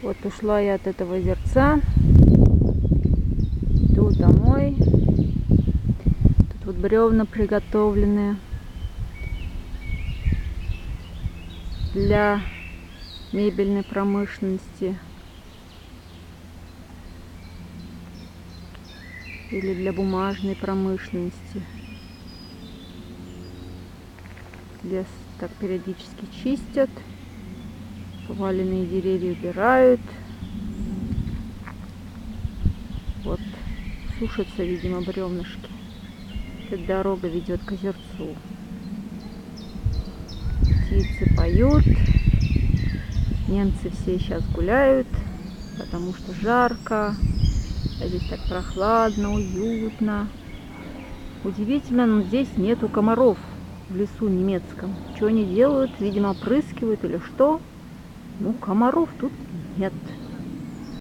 Вот ушла я от этого озерца. Иду домой. Тут вот бревна приготовленные для мебельной промышленности или для бумажной промышленности. Лес так периодически чистят, поваленные деревья убирают. Вот сушатся, видимо, бревнышки. Эта дорога ведет к озерцу. Птицы поют. Немцы все сейчас гуляют, потому что жарко. А здесь так прохладно, уютно. Удивительно, но здесь нету комаров в лесу немецком. Что они делают? Видимо, опрыскивают или что? Ну, комаров тут нет.